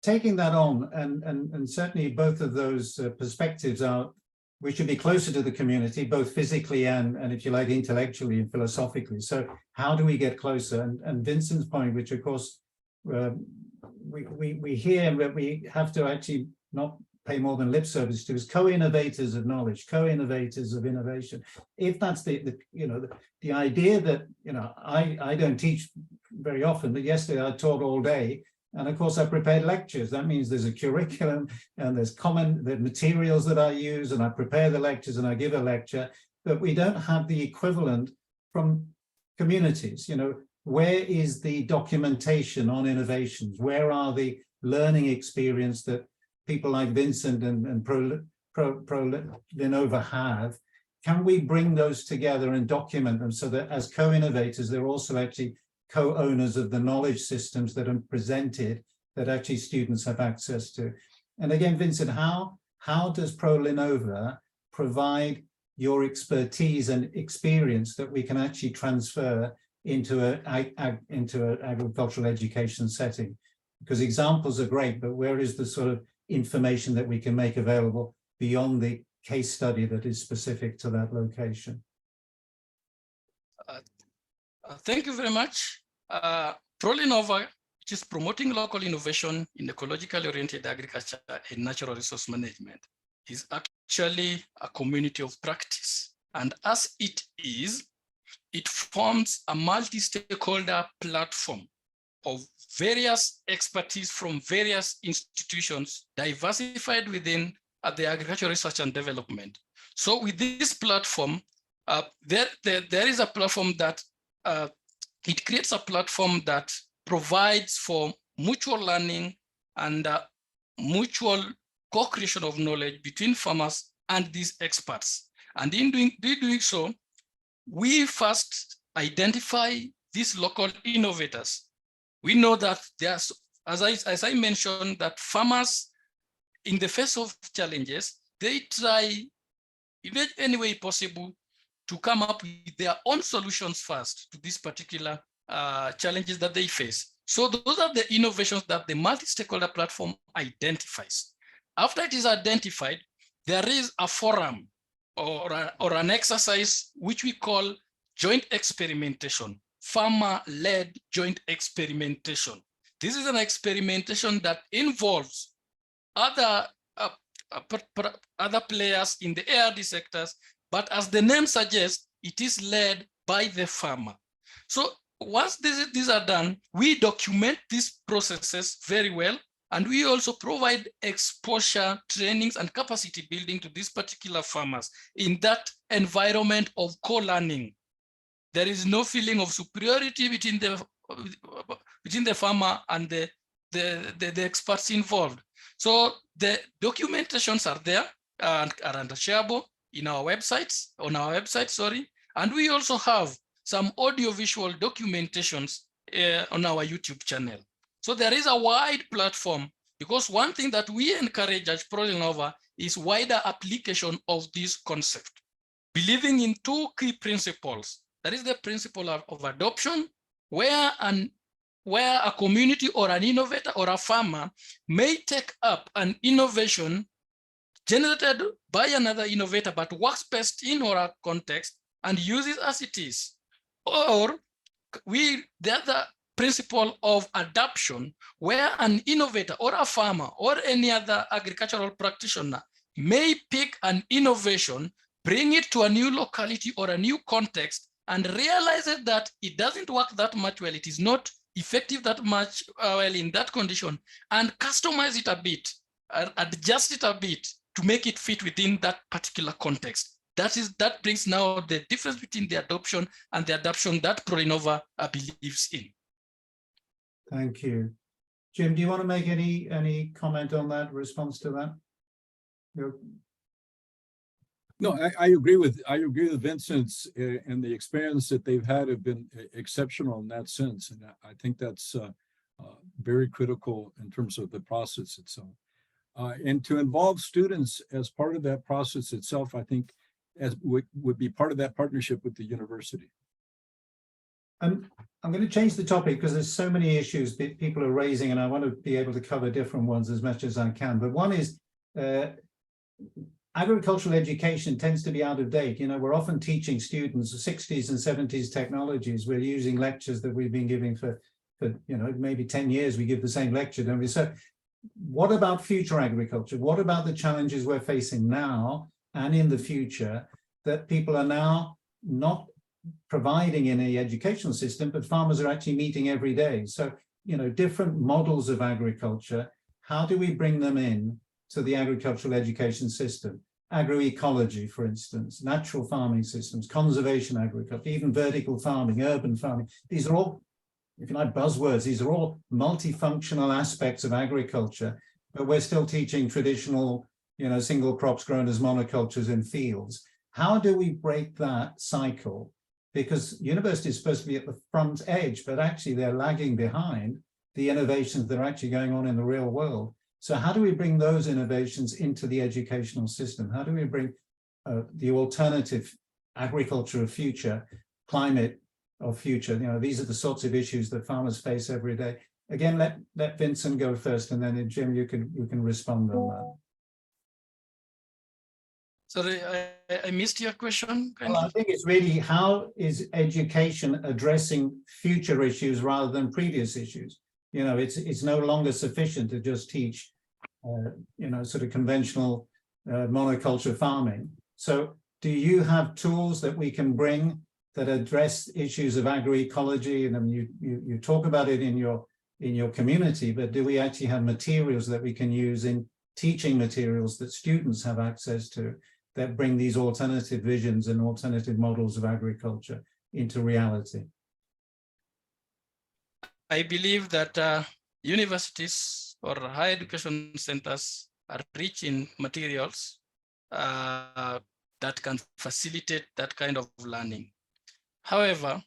Taking that on, and certainly both of those perspectives are, we should be closer to the community, both physically and if you like, intellectually and philosophically. So how do we get closer? And Vincent's point, which of course we hear that we have to actually not pay more than lip service to, is co-innovators of knowledge, co-innovators of innovation. If that's the idea that, I don't teach very often, but yesterday I taught all day. And of course, I prepared lectures. That means there's a curriculum and there's the materials that I use, and I prepare the lectures and I give a lecture, but we don't have the equivalent from communities. Where is the documentation on innovations? Where are the learning experience that people like Vincent and Prolinnova have? Can we bring those together and document them so that as co-innovators, they're also actually co-owners of the knowledge systems that are presented that actually students have access to? And again, Vincent, how does Prolinnova provide your expertise and experience that we can actually transfer into an agricultural education setting? Because examples are great, but where is the sort of information that we can make available beyond the case study that is specific to that location? Thank you very much. Prolinnova which is promoting local innovation in ecologically oriented agriculture and natural resource management, is actually a community of practice. And as it is, it forms a multi-stakeholder platform of various expertise from various institutions diversified within the agricultural research and development. So with this platform, there is a platform that it creates a platform that provides for mutual learning and mutual co-creation of knowledge between farmers and these experts. And in doing so, we first identify these local innovators. We know that there's, as I mentioned, that farmers, in the face of challenges, they try in any way possible to come up with their own solutions first to these particular challenges that they face. So those are the innovations that the multi-stakeholder platform identifies. After it is identified, there is a forum or an exercise which we call joint experimentation, farmer-led joint experimentation. This is an experimentation that involves other players in the ARD sectors, but as the name suggests, it is led by the farmer. So once these are done, we document these processes very well, and we also provide exposure, trainings, and capacity building to these particular farmers in that environment of co-learning. There is no feeling of superiority between the farmer and the experts involved. So the documentations are there and are shareable in our websites, and we also have some audio-visual documentations on our YouTube channel. So there is a wide platform, because one thing that we encourage at Prolinnova is wider application of this concept, believing in two key principles. That is the principle of adoption, where a community or an innovator or a farmer may take up an innovation generated by another innovator, but works best in our context and use it as it is. Or the other principle of adoption, where an innovator or a farmer or any other agricultural practitioner may pick an innovation, bring it to a new locality or a new context, and realize that it doesn't work that much well, it is not effective that much well in that condition, and customize it a bit, adjust it a bit to make it fit within that particular context. That brings now the difference between the adoption and the adoption that Prolinnova believes in. Thank you. Jim, do you want to make any comment on that, response to that? No, I agree with Vincent's and the experience that they've had have been exceptional in that sense, and I think that's very critical in terms of the process itself. And to involve students as part of that process itself, I think would be part of that partnership with the university. I'm going to change the topic because there's so many issues that people are raising, and I want to be able to cover different ones as much as I can. But one is agricultural education tends to be out of date. You know, we're often teaching students 60s and 70s technologies. We're using lectures that we've been giving for maybe 10 years. We give the same lecture, don't we? So what about future agriculture? What about the challenges we're facing now and in the future that people are now not providing in the educational system, but farmers are actually meeting every day? So, different models of agriculture, how do we bring them in to the agricultural education system? Agroecology, for instance, natural farming systems, conservation agriculture, even vertical farming, urban farming. These are all, if you like, buzzwords. These are all multifunctional aspects of agriculture, but we're still teaching traditional, single crops grown as monocultures in fields. How do we break that cycle? Because university is supposed to be at the front edge, but actually they're lagging behind the innovations that are actually going on in the real world. So how do we bring those innovations into the educational system? How do we bring the alternative agriculture of future, climate of future? These are the sorts of issues that farmers face every day. Again, let Vincent go first, and then Jim, you can respond on that. Sorry, I missed your question. Well, I think it's really, how is education addressing future issues rather than previous issues? it's no longer sufficient to just teach, sort of conventional monoculture farming. So do you have tools that we can bring that address issues of agroecology? And you talk about it in your community, but do we actually have materials that we can use in teaching materials that students have access to that bring these alternative visions and alternative models of agriculture into reality? I believe that universities or higher education centers are rich in materials that can facilitate that kind of learning. However,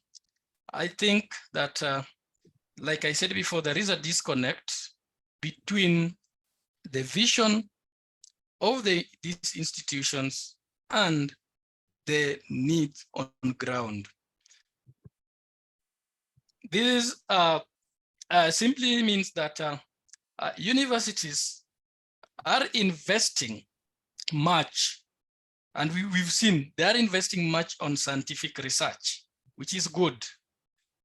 I think that, like I said before, there is a disconnect between the vision of these institutions and the needs on ground. This simply means that universities are investing much, and we've seen they are investing much on scientific research, which is good,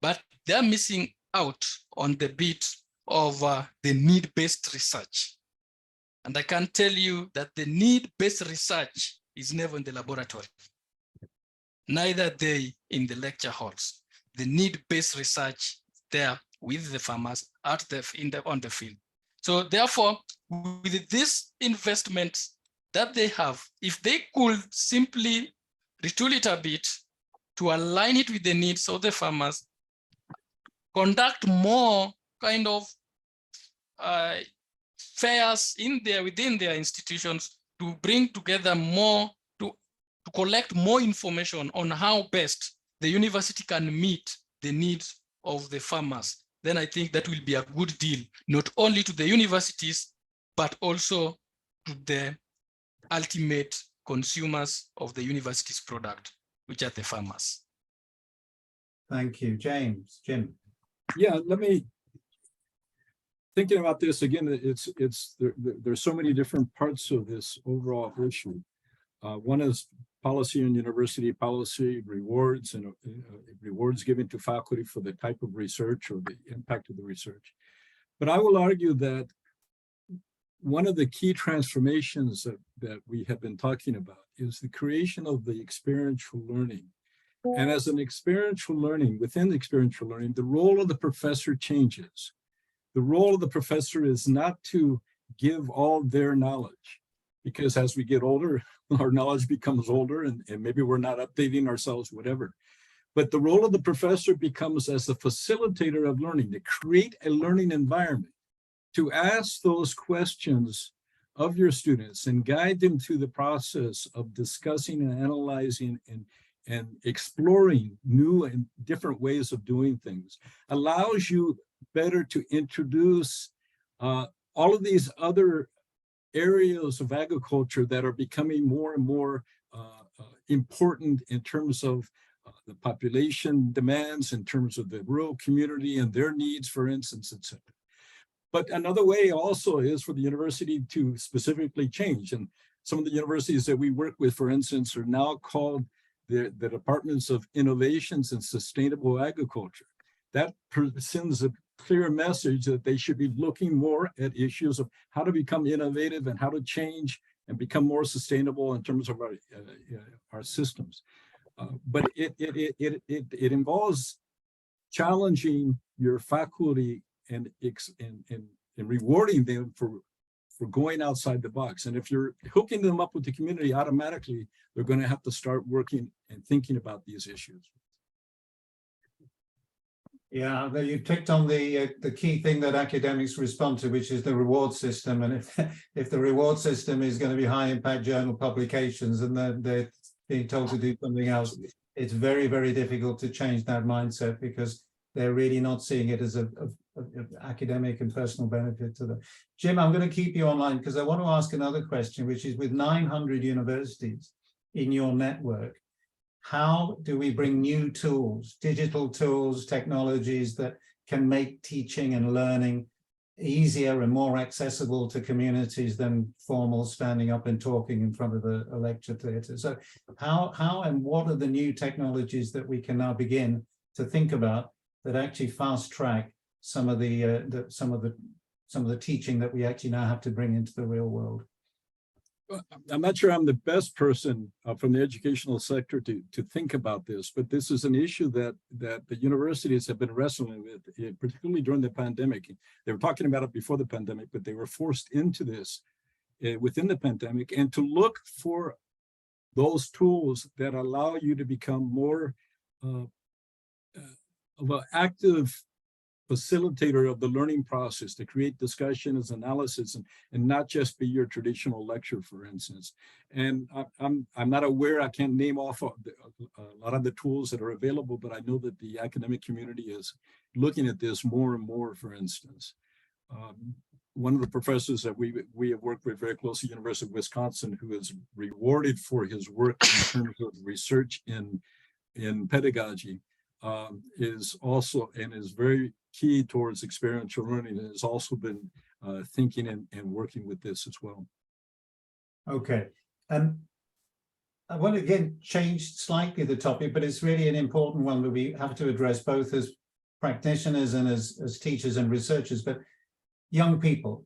but they're missing out on the bit of the need-based research. And I can tell you that the need-based research is never in the laboratory, neither they in the lecture halls. The need-based research there with the farmers on the field. So therefore, with this investment that they have, if they could simply retool it a bit to align it with the needs of the farmers, conduct more kind of fairs within their institutions to bring together more, to collect more information on how best the university can meet the needs of the farmers, then I think that will be a good deal, not only to the universities, but also to the ultimate consumers of the university's product, which are the farmers. Thank you, James. Jim. Yeah, thinking about this again, there's so many different parts of this overall issue. One is policy and university policy, rewards, and rewards given to faculty for the type of research or the impact of the research. But I will argue that one of the key transformations that we have been talking about is the creation of the experiential learning. And as an experiential learning, within the experiential learning, the role of the professor changes. The role of the professor is not to give all their knowledge, because as we get older, our knowledge becomes older and maybe we're not updating ourselves, whatever. But the role of the professor becomes as the facilitator of learning, to create a learning environment, to ask those questions of your students and guide them through the process of discussing and analyzing and exploring new and different ways of doing things, allows you better to introduce all of these other areas of agriculture that are becoming more and more important in terms of the population demands, in terms of the rural community and their needs, for instance, etc. But another way also is for the university to specifically change. And some of the universities that we work with, for instance, are now called the Departments of Innovations and Sustainable Agriculture. That sends a clear message that they should be looking more at issues of how to become innovative and how to change and become more sustainable in terms of our systems. But it involves challenging your faculty and rewarding them for going outside the box. And if you're hooking them up with the community, automatically they're going to have to start working and thinking about these issues. Yeah, you picked on the key thing that academics respond to, which is the reward system. And if the reward system is going to be high impact journal publications and they're being told to do something else, it's very, very difficult to change that mindset, because they're really not seeing it as an academic and personal benefit to them. Jim, I'm going to keep you online because I want to ask another question, which is, with 900 universities in your network, how do we bring new tools, digital tools, technologies that can make teaching and learning easier and more accessible to communities than formal standing up and talking in front of a lecture theatre? So how and what are the new technologies that we can now begin to think about that actually fast track some of the teaching that we actually now have to bring into the real world? I'm not sure I'm the best person from the educational sector to think about this, but this is an issue that the universities have been wrestling with, particularly during the pandemic. They were talking about it before the pandemic, but they were forced into this within the pandemic, and to look for those tools that allow you to become more of an active facilitator of the learning process, to create discussions, analysis, and not just be your traditional lecture, for instance. And I'm not aware, I can't name off a lot of the tools that are available, but I know that the academic community is looking at this more and more, for instance. One of the professors that we have worked with very closely, University of Wisconsin, who is rewarded for his work in terms of research in pedagogy, is also, and is very key towards experiential learning, and has also been thinking and working with this as well. Okay. I want to again change slightly the topic, but it's really an important one that we have to address both as practitioners and as teachers and researchers. But young people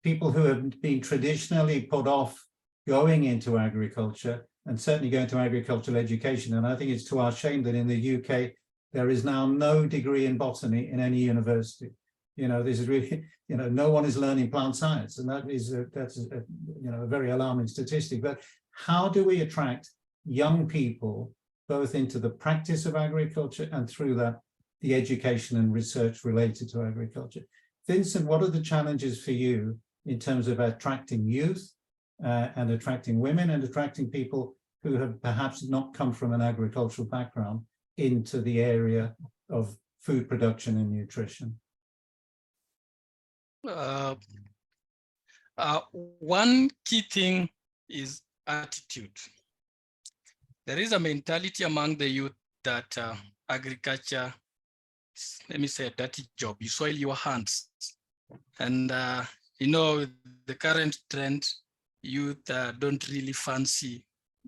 who have been traditionally put off going into agriculture, and certainly going to agricultural education. And I think it's to our shame that in the UK, there is now no degree in botany in any university. You know, this is really, you know, no one is learning plant science, and that's a very alarming statistic. But how do we attract young people both into the practice of agriculture and through that, the education and research related to agriculture? Vincent, what are the challenges for you in terms of attracting youth and attracting women and attracting people who have perhaps not come from an agricultural background into the area of food production and nutrition? One key thing is attitude. There is a mentality among the youth that agriculture, let me say, a dirty job. You soil your hands. And, you know, the current trend, youth don't really fancy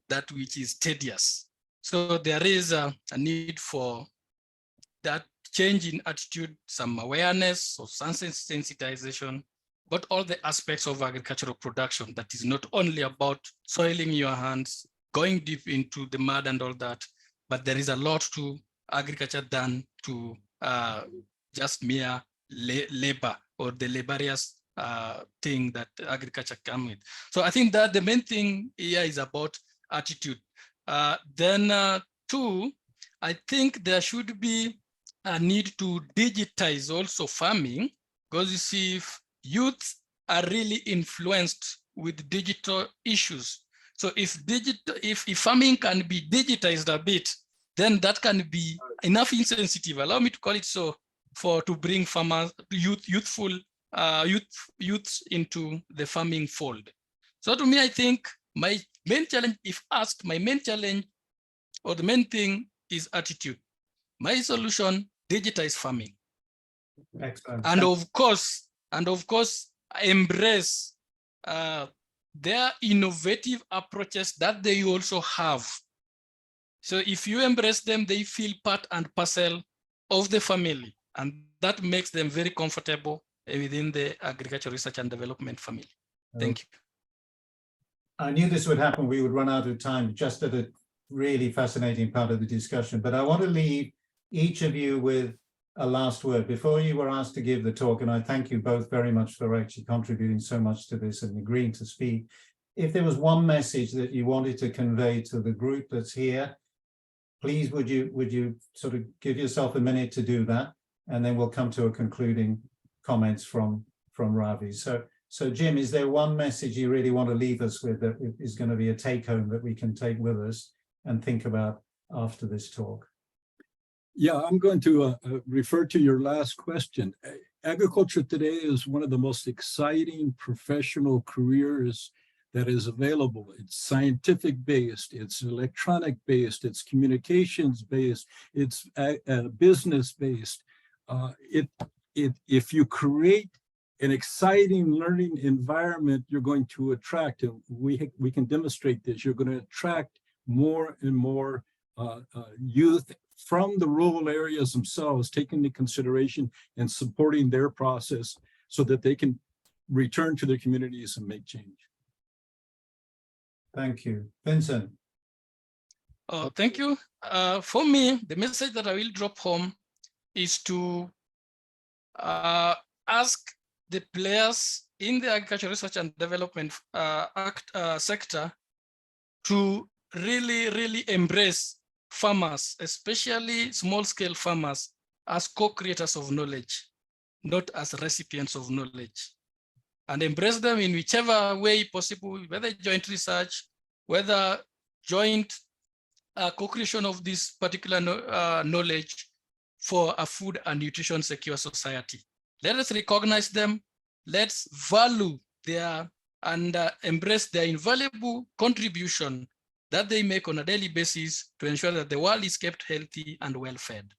that which is tedious. So there is a need for that change in attitude, some awareness or some sensitization, but all the aspects of agricultural production that is not only about soiling your hands, going deep into the mud and all that, but there is a lot to agriculture done to just mere labor or the laborious thing that agriculture comes with. So I think that the main thing here is about attitude. Then two, I think there should be a need to digitize also farming, because you see, if youth are really influenced with digital issues. So if farming can be digitized a bit, then that can be enough insensitive, allow me to call it so, to bring farmers, youths into the farming fold. So to me, I think my main challenge, if asked, my main challenge or the main thing is attitude. My solution, digitize farming. Excellent. And of course, embrace their innovative approaches that they also have. So if you embrace them, they feel part and parcel of the family, and that makes them very comfortable within the agricultural research and development family. Thank you. I knew this would happen. We would run out of time just at a really fascinating part of the discussion, but I want to leave each of you with a last word before you were asked to give the talk. And I thank you both very much for actually contributing so much to this and agreeing to speak. If there was one message that you wanted to convey to the group that's here, please would you sort of give yourself a minute to do that, and then we'll come to a concluding comments from Ravi. So Jim, is there one message you really want to leave us with that is going to be a take home that we can take with us and think about after this talk? Yeah, I'm going to refer to your last question. Agriculture today is one of the most exciting professional careers that is available. It's scientific based, it's electronic based, it's communications based, it's business based. If you create an exciting learning environment, you're going to attract, and we can demonstrate this, you're going to attract more and more youth from the rural areas themselves, taking into consideration and supporting their process so that they can return to their communities and make change. Thank you. Vincent. Thank you. For me, the message that I will drop home is to ask the players in the agricultural research and development sector to really embrace farmers, especially small-scale farmers, as co-creators of knowledge, not as recipients of knowledge, and embrace them in whichever way possible, whether joint research, whether joint co-creation of this particular knowledge for a food and nutrition secure society. Let us recognize them. Let's value their and embrace their invaluable contribution that they make on a daily basis to ensure that the world is kept healthy and well-fed.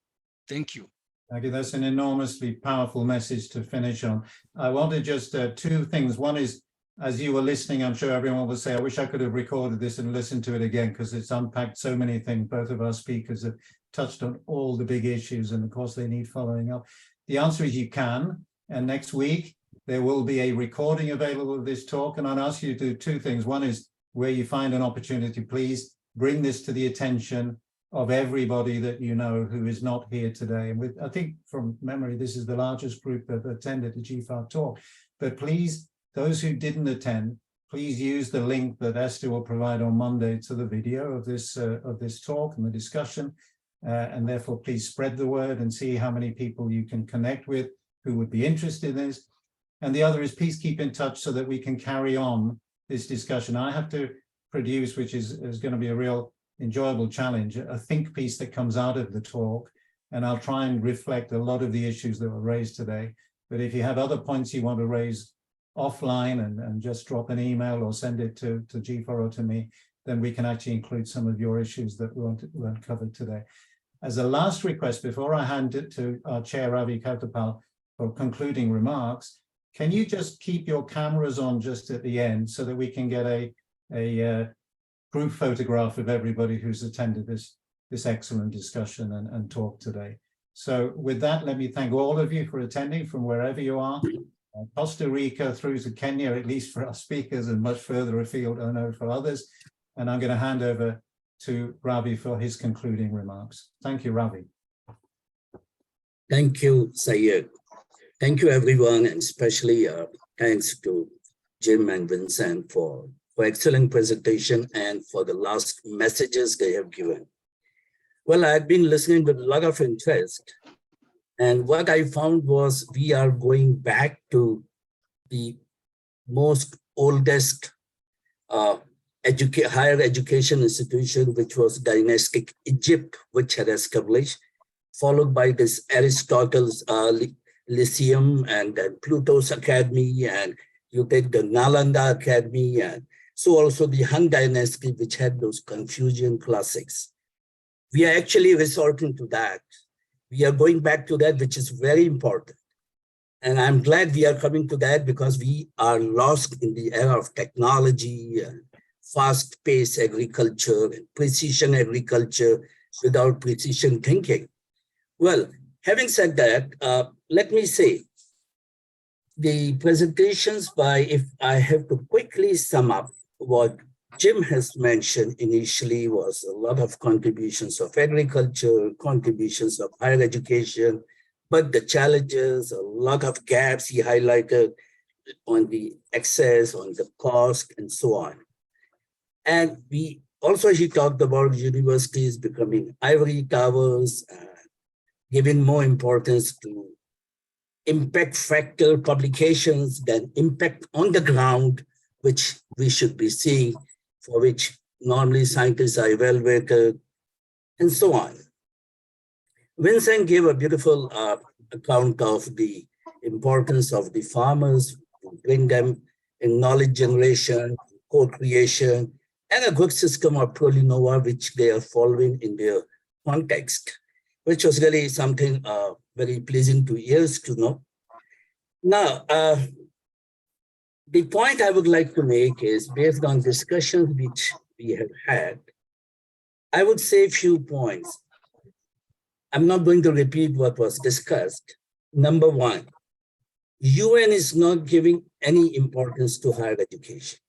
Thank you. Thank you. That's an enormously powerful message to finish on. I wanted just two things. One is, as you were listening, I'm sure everyone will say, I wish I could have recorded this and listened to it again, because it's unpacked so many things. Both of our speakers have touched on all the big issues, and of course they need following up. The answer is you can, and next week there will be a recording available of this talk, and I'd ask you to do two things. One is, where you find an opportunity, please bring this to the attention of everybody that you know who is not here today. And I think from memory, this is the largest group that attended the GFAR talk. But please, those who didn't attend, please use the link that Esther will provide on Monday to the video of this talk and the discussion. And therefore, please spread the word and see how many people you can connect with who would be interested in this. And the other is, please keep in touch so that we can carry on this discussion. I have to produce, which is going to be a real enjoyable challenge, a think piece that comes out of the talk, and I'll try and reflect a lot of the issues that were raised today. But if you have other points you want to raise offline and just drop an email or send it to GFAR or to me, then we can actually include some of your issues that weren't covered today. As a last request, before I hand it to our chair, Ravi Kautapal, for concluding remarks, can you just keep your cameras on just at the end so that we can get a group photograph of everybody who's attended this excellent discussion and talk today. So with that, let me thank all of you for attending from wherever you are, Costa Rica through to Kenya, at least for our speakers, and much further afield, I know, for others. And I'm going to hand over to Ravi for his concluding remarks. Thank you, Ravi. Thank you, Syed. Thank you, everyone, and especially thanks to Jim and Vincent for excellent presentation and for the last messages they have given. Well, I've been listening with a lot of interest, and what I found was we are going back to the most oldest higher education institution, which was dynastic Egypt, which had established, followed by this Aristotle's Lyceum and then Pluto's Academy, and you take the Nalanda Academy, and so also the Han Dynasty, which had those Confucian classics. We are actually resorting to that. We are going back to that, which is very important. And I'm glad we are coming to that, because we are lost in the era of technology and fast-paced agriculture and precision agriculture without precision thinking. Well, having said that, let me say, the presentations if I have to quickly sum up what Jim has mentioned initially, was a lot of contributions of agriculture, contributions of higher education, but the challenges, a lot of gaps he highlighted on the access, on the cost, and so on. And he talked about universities becoming ivory towers, giving more importance to impact factor publications than impact on the ground, which we should be seeing, for which normally scientists are evaluated, and so on. Vincent gave a beautiful account of the importance of the farmers, to bring them in knowledge generation, co-creation, and a good system of Prolinnova, which they are following in their context, which was really something very pleasing to ears to know. Now, the point I would like to make is, based on discussions which we have had, I would say a few points. I'm not going to repeat what was discussed. Number one, UN is not giving any importance to higher education.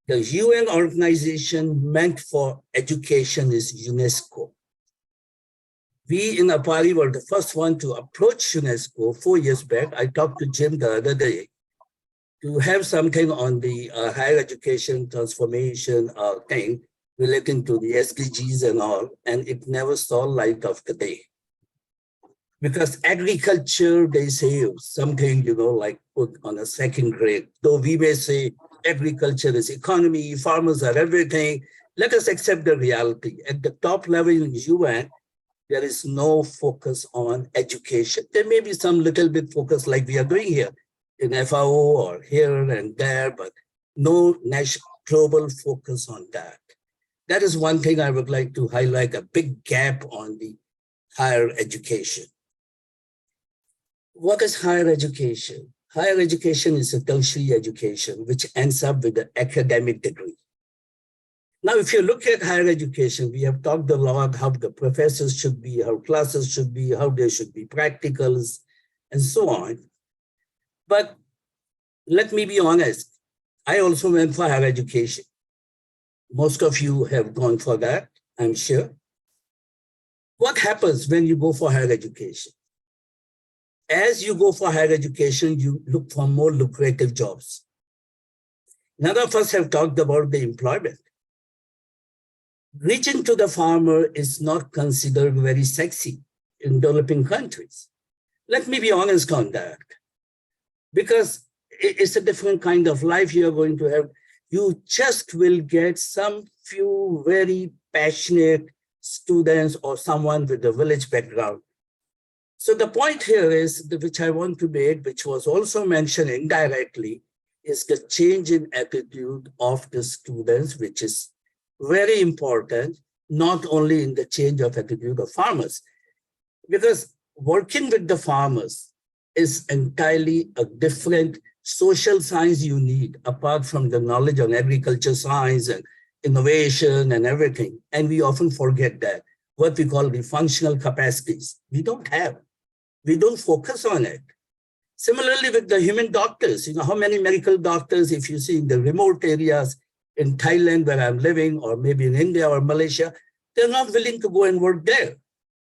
The UN organization meant for education is UNESCO. We in APARI were the first one to approach UNESCO 4 years back. I talked to Jim the other day to have something on the higher education transformation thing relating to the SDGs and all, and it never saw light of the day. Because agriculture, they say something, like put on a second grade. Though we may say agriculture is economy, farmers are everything, let us accept the reality. At the top level in UN, there is no focus on education. There may be some little bit focus like we are doing here in FAO or here and there, but no national global focus on that. That is one thing I would like to highlight, a big gap on the higher education. What is higher education? Higher education is a tertiary education, which ends up with an academic degree. Now, if you look at higher education, we have talked a lot how the professors should be, how classes should be, how there should be practicals, and so on. But let me be honest, I also went for higher education. Most of you have gone for that, I'm sure. What happens when you go for higher education? As you go for higher education, you look for more lucrative jobs. None of us have talked about the employment. Reaching to the farmer is not considered very sexy in developing countries. Let me be honest on that. Because it's a different kind of life you are going to have. You just will get some few very passionate students or someone with a village background. So the point here is, which I want to make, which was also mentioned indirectly, is the change in attitude of the students, which is very important, not only in the change of attitude of farmers. Because working with the farmers is entirely a different social science you need, apart from the knowledge on agriculture science and innovation and everything. And we often forget that, what we call the functional capacities, we don't have. We don't focus on it. Similarly with the human doctors, how many medical doctors, if you see in the remote areas in Thailand where I'm living, or maybe in India or Malaysia, they're not willing to go and work there.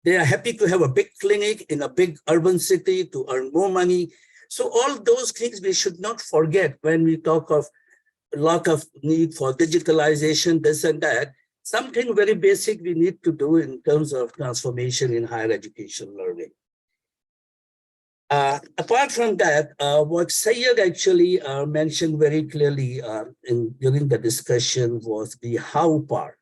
They are happy to have a big clinic in a big urban city to earn more money. So all those things we should not forget when we talk of a lot of need for digitalization, this and that. Something very basic we need to do in terms of transformation in higher education learning. Apart from that, what Syed actually mentioned very clearly during the discussion was the how part.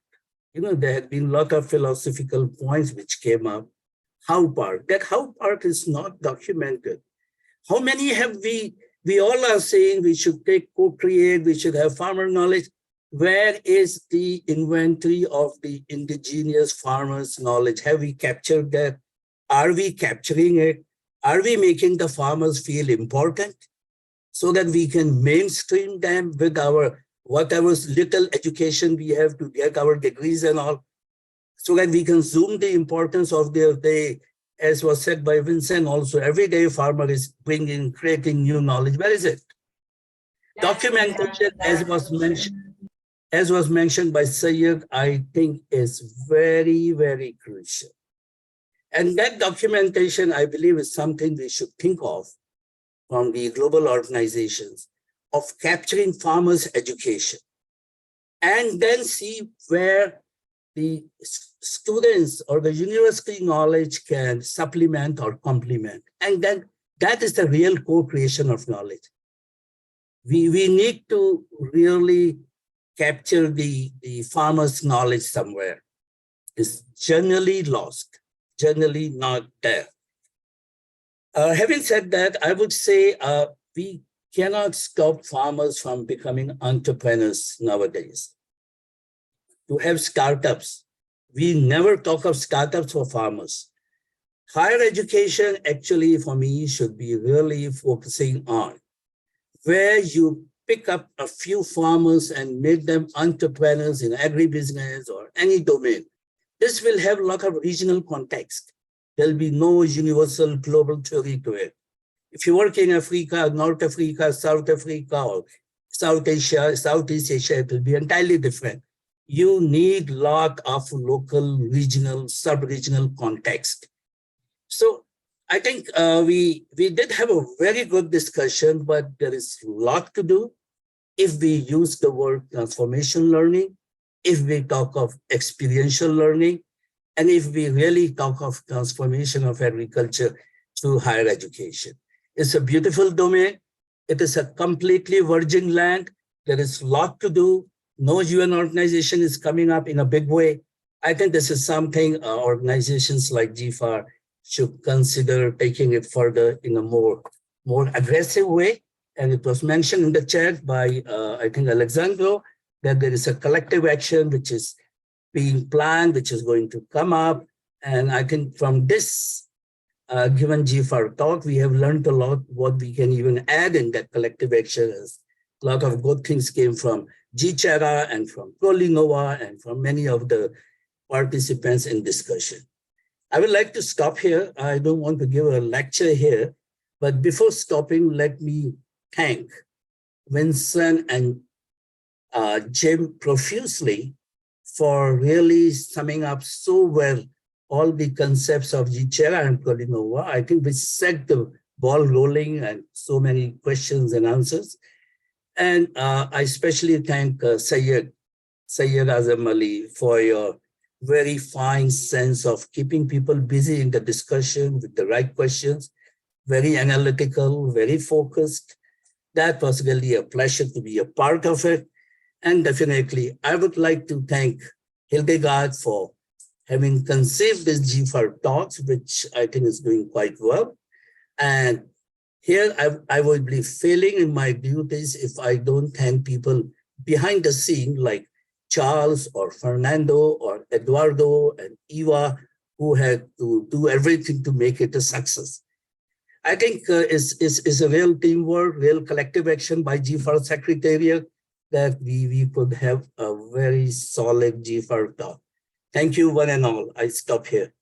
There had been a lot of philosophical points which came up. How part, that how part is not documented. How many have we all are saying we should take co-create, we should have farmer knowledge. Where is the inventory of the indigenous farmers' knowledge? Have we captured that? Are we capturing it? Are we making the farmers feel important so that we can mainstream them with our whatever little education we have to get our degrees and all, so that we can zoom the importance of their day, as was said by Vincent also, every day farmer is creating new knowledge. Where is it? Documentation, as was mentioned by Syed, I think is very, very crucial. And that documentation, I believe, is something we should think of from the global organizations, of capturing farmers' education, and then see where the students or the university knowledge can supplement or complement. And then that is the real co-creation of knowledge. We need to really capture the farmers' knowledge somewhere. It's generally lost. Generally not there. Having said that, I would say we cannot stop farmers from becoming entrepreneurs nowadays. To have startups, we never talk of startups for farmers. Higher education actually for me should be really focusing on where you pick up a few farmers and make them entrepreneurs in agribusiness or any domain. This will have a lot of regional context. There'll be no universal global theory to it. If you work in Africa, North Africa, South Africa, or South Asia, Southeast Asia, it will be entirely different. You need a lot of local, regional, sub-regional context. So I think we did have a very good discussion, but there is a lot to do if we use the word transformation learning, if we talk of experiential learning, and if we really talk of transformation of agriculture through higher education. It's a beautiful domain. It is a completely virgin land. There is a lot to do. No UN organization is coming up in a big way. I think this is something organizations like GFAR should consider taking it further in a more aggressive way. And it was mentioned in the chat by, I think, Alexandro, that there is a collective action which is being planned, which is going to come up. And I think from this, given GFAR Talk, we have learned a lot what we can even add in that collective action. A lot of good things came from GCHERA and from Prolinnova and from many of the participants in discussion. I would like to stop here. I don't want to give a lecture here, but before stopping, let me thank Vincent and Jim profusely for really summing up so well all the concepts of GCHERA and Prolinnova. I think we set the ball rolling and so many questions and answers. And I especially thank Syed Azam Ali for your very fine sense of keeping people busy in the discussion with the right questions, very analytical, very focused. That was really a pleasure to be a part of it. And definitely, I would like to thank Hildegard for having conceived this GFAR Talks, which I think is doing quite well. And here I would be failing in my duties if I don't thank people behind the scene like Charles or Fernando or Eduardo and Eva, who had to do everything to make it a success. I think it's a real teamwork, real collective action by GFAR Secretariat that we could have a very solid GFAR Talk. Thank you, one and all. I stop here.